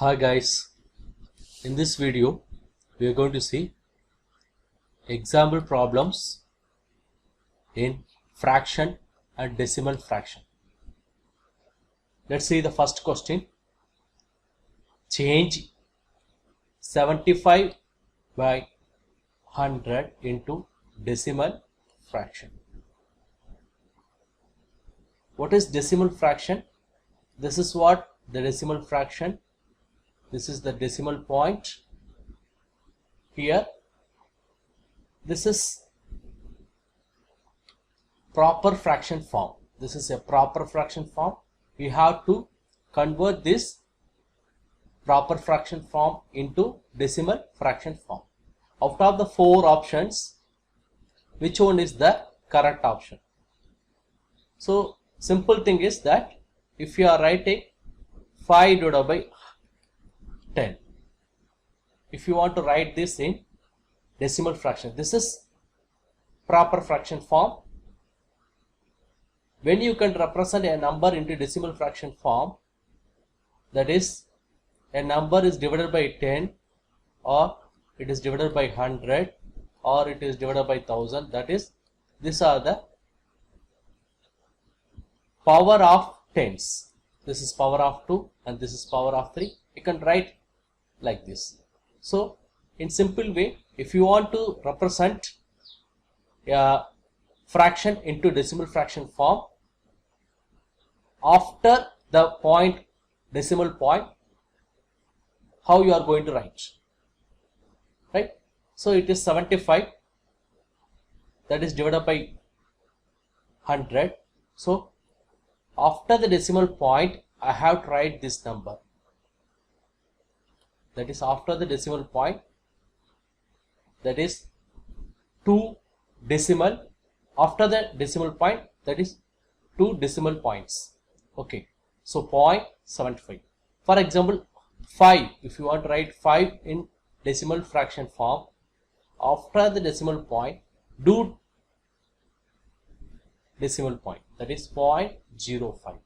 Hi guys, in this video we are going to see example problems in fraction and decimal fraction. Let's see the first question. Change 75 by 100 into decimal fraction. What is decimal fraction? This is what the decimal fraction. This is the decimal point here. This is proper fraction form. This is a proper fraction form. We have to convert this proper fraction form into decimal fraction form. Out of the four options, which one is the correct option? So simple thing is that if you are writing 5 divided by 10, if you want to write this in decimal fraction, this is proper fraction form. When you can represent a number into decimal fraction form, that is a number is divided by 10, or it is divided by 100, or it is divided by 1000, that is, these are the power of tens. This is power of 2 and this is power of 3. You can write like this. So in simple way, if you want to represent a fraction into decimal fraction form, after the point, decimal point, how you are going to write, right? So it is 75, that is divided by 100. So after the decimal point, I have to write this number. That is after the decimal point, that is 2 decimal. After the decimal point, that is 2 decimal points. Okay, so 0.75. For example, 5. If you want to write 5 in decimal fraction form, after the decimal point, do decimal point, that is 0.05.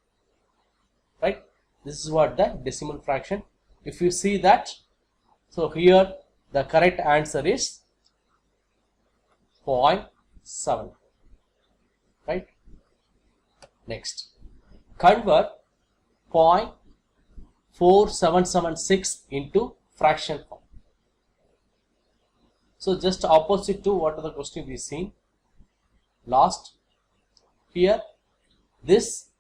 Right? This is what the decimal fraction. If you see that, so here the correct answer is 0.7. Right? Next, convert 0.4776 into fraction form. So just opposite to what are the question we seen last. Here this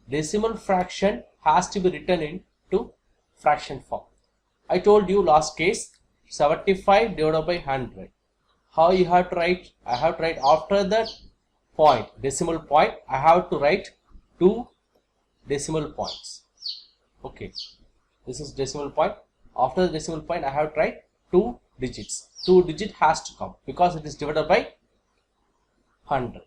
decimal fraction has to be written into fraction form. I told you last case 75 divided by 100. How you have to write? I have to write after that point, decimal point, I have to write 2 decimal points. Okay, this is decimal point. After the decimal point, I have to write 2 digits. 2 digit has to come because it is divided by 100.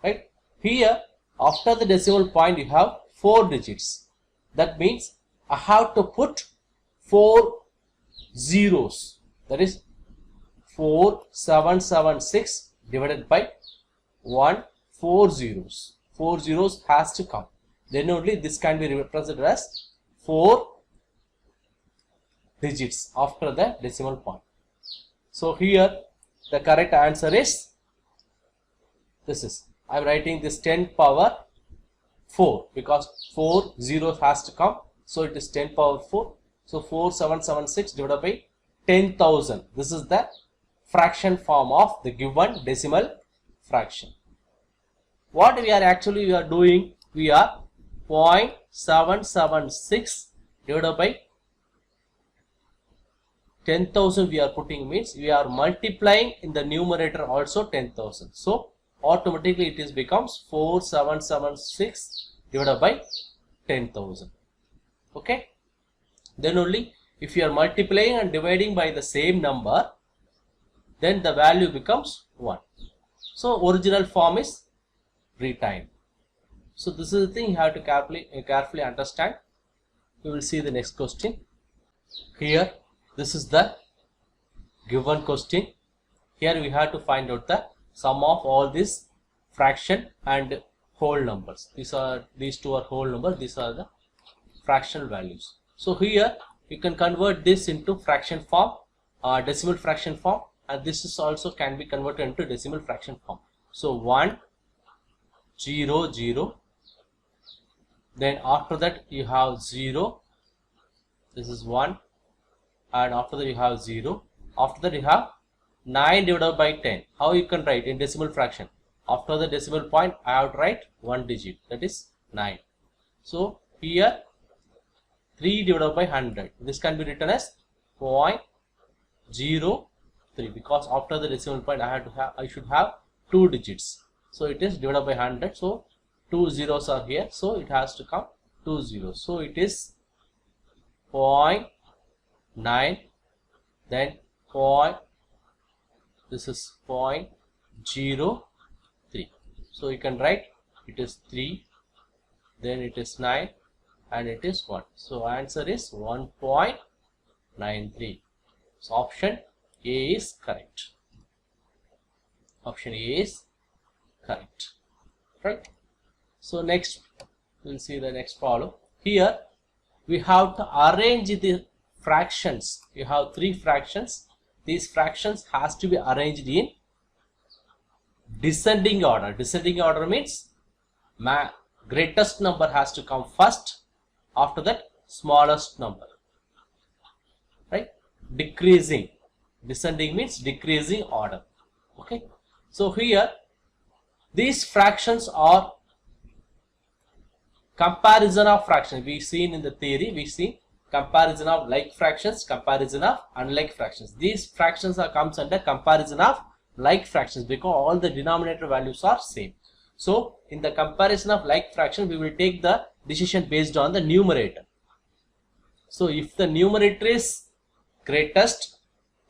Right? Here, after the decimal point, you have 4 digits. That means I have to put 4 zeros. That is 4776 divided by 1, 4 zeros. 4 zeros has to come. Then only this can be represented as 4 digits after the decimal point. So here the correct answer is this is, I am writing this 10 power 4 because 4 zeros has to come. So it is 10 power 4. So 4776 divided by 10,000. This is the fraction form of the given decimal fraction. What we are doing, we are 0.776 divided by 10,000 we are putting, means we are multiplying in the numerator also 10,000. So automatically it is becomes 4776 divided by 10,000. Okay. Then only if you are multiplying and dividing by the same number, then the value becomes 1. So original form is retained. So this is the thing you have to carefully understand. We will see the next question. Here, this is the given question. Here we have to find out the sum of all these fraction and whole numbers. These two are whole numbers. These are the fractional values. So here you can convert this into fraction form, decimal fraction form, and this is also can be converted into decimal fraction form. So 1 0 0, then after that you have 0, this is 1, and after that you have 0, after that you have 9 divided by 10. How you can write in decimal fraction? After the decimal point I have to write one digit, that is 9. So here 3 divided by 100, this can be written as 0.03, because after the decimal point I should have two digits. So it is divided by 100, so two zeros are here, so it has to come 2 zeros. So it is 0.9, then this is 0.03. So you can write it is 3, then it is 9, and it is 1. So answer is 1.93. So option A is correct. Option A is correct. Right. So next we'll see the next problem. Here we have to arrange the fractions. You have three fractions. These fractions has to be arranged in descending order. Descending order means greatest number has to come first, after that smallest number, right? Decreasing, descending means decreasing order. Okay, so here these fractions are comparison of fractions. We seen in the theory, we see comparison of like fractions, comparison of unlike fractions. These fractions are comes under comparison of like fractions because all the denominator values are same. So in the comparison of like fraction, we will take the decision based on the numerator. So if the numerator is greatest,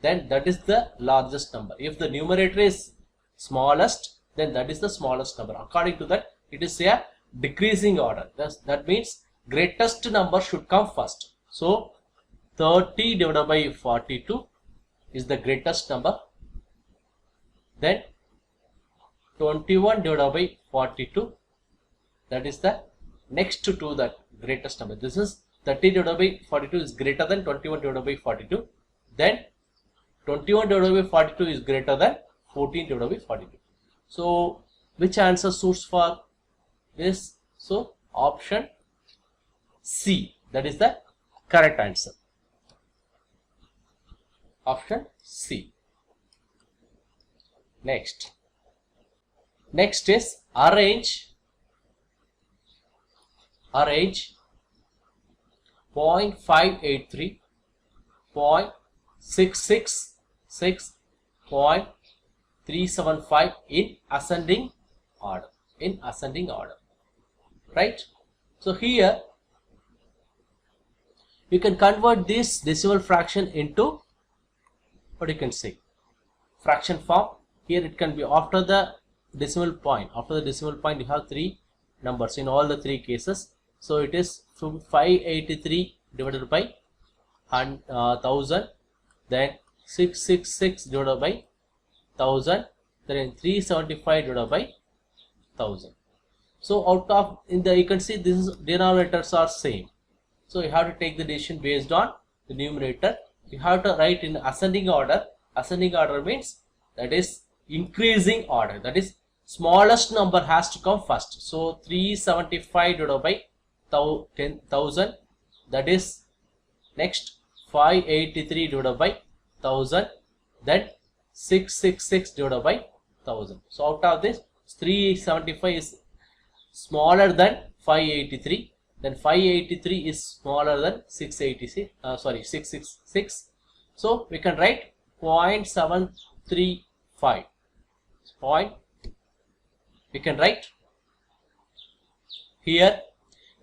then that is the largest number. If the numerator is smallest, then that is the smallest number. According to that, it is a decreasing order. That means greatest number should come first. So 30 divided by 42 is the greatest number. Then 21 divided by 42, that is the next to the greatest number. This is 30 divided by 42 is greater than 21 divided by 42. Then 21 divided by 42 is greater than 14 divided by 42. So which answer suits for this? So option C, that is the correct answer. Option C. Next is arrange 0.583, 0.666, 0.375 in ascending order. Right? So here you can convert this decimal fraction into what you can say fraction form. Here it can be after the decimal point. After the decimal point you have three numbers in all the three cases. So it is 583 divided by 1000, then 666 divided by 1000, then 375 divided by 1000. So out of you can see this denominators are same. So you have to take the decision based on the numerator. You have to write in ascending order. Ascending order means that is increasing order. That is smallest number has to come first. So 375 divided by 10,000, that is next 583 divided by 1000, then 666 divided by 1000. So out of this 375 is smaller than 583, then 583 is smaller than 666. So we can write 0.735. We can write here,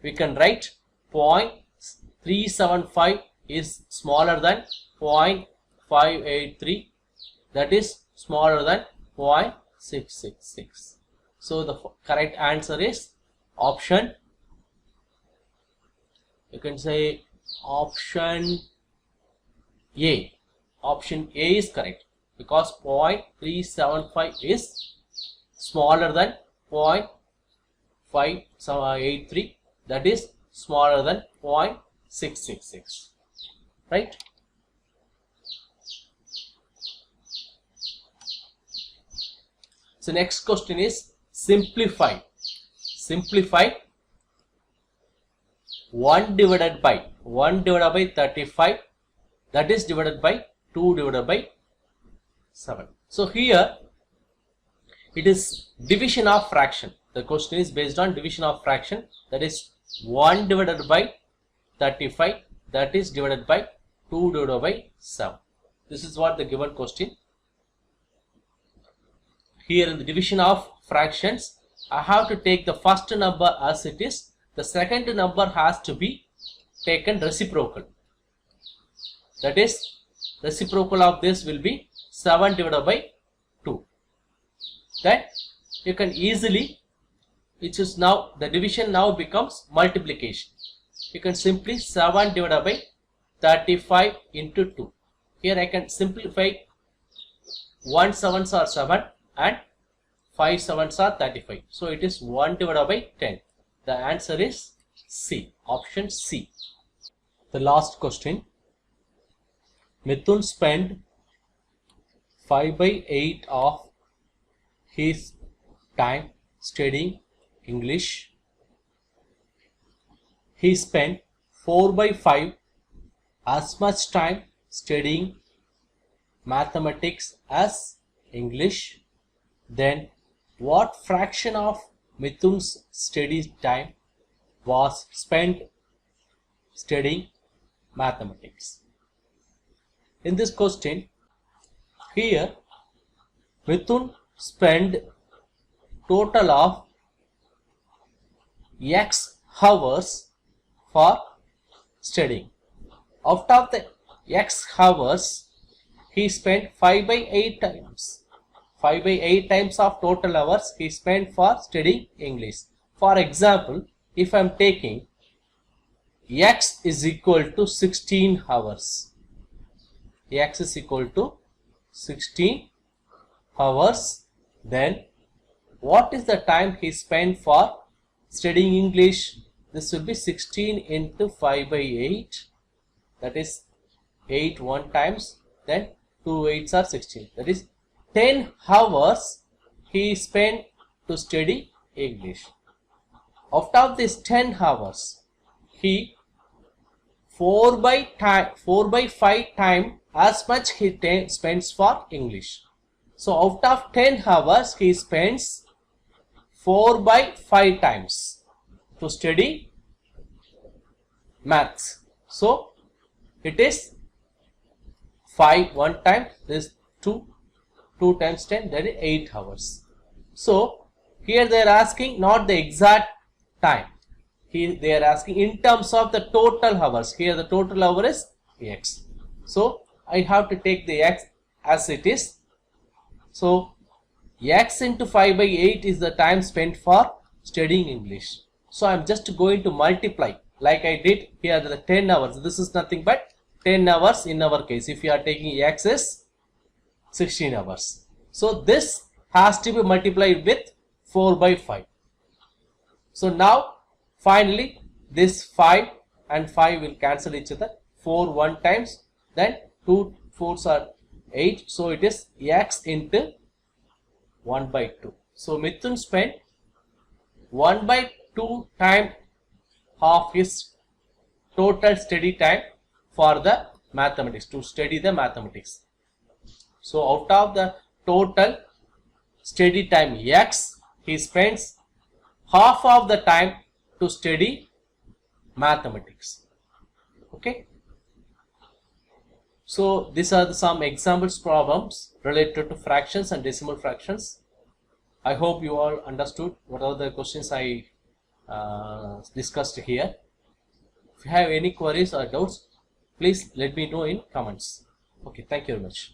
we can write 0.375 is smaller than 0.583, that is smaller than 0.666. So the correct answer is option, you can say option A. Option A is correct because 0.375 is smaller than 0.583, that is smaller than 666, right? So next question is simplify 1 divided by 35, that is divided by 2 divided by 7. So here it is division of fraction. The question is based on division of fraction, that is 1 divided by 35, that is divided by 2 divided by 7. This is what the given question. Here in the division of fractions, I have to take the first number as it is. The second number has to be taken reciprocal. That is, reciprocal of this will be 7 divided by 2. Then you can easily, which is now the division now becomes multiplication. You can simply 7 divided by 35 into 2. Here I can simplify 1 7s are 7 and 5 7s are 35. So it is 1 divided by 10. The answer is C, option C. The last question. Mithun spent 5 by 8 of his time studying English. He spent 4 by 5 as much time studying mathematics as English. Then what fraction of Mithun's study time was spent studying mathematics? In this question, here Mithun spent total of X hours for studying. Out of the X hours, he spent 5 by 8 times. 5 by 8 times of total hours he spent for studying English. For example, if I am taking X is equal to 16 hours. X is equal to 16 hours. Then what is the time he spent for studying English? This will be 16 into 5 by 8. That is 8 1 times. Then 2 8s are 16. That is 10 hours he spent to study English. Out of this 10 hours, he 4 by 5 time as much he spends for English. So out of 10 hours, he spends 4 by 5 times to study maths. So it is 5 1 time, this 2 times 10, that is 8 hours. So here they are asking not the exact time. Here they are asking in terms of the total hours. Here the total hour is X. So I have to take the X as it is. So X into 5 by 8 is the time spent for studying English. So I am just going to multiply like I did here the 10 hours. This is nothing but 10 hours in our case. If you are taking X is 16 hours. So this has to be multiplied with 4 by 5. So now finally this 5 and 5 will cancel each other. 4 1 times, then 2 4s are 8. So it is X into 1 by 2. So Mithun spent 1 by 2 time of his total study time for the mathematics, to study the mathematics. So out of the total study time X, he spends half of the time to study mathematics. Okay. So these are some examples problems related to fractions and decimal fractions. I hope you all understood what are the questions I discussed here. If you have any queries or doubts, please let me know in comments. Okay, thank you very much.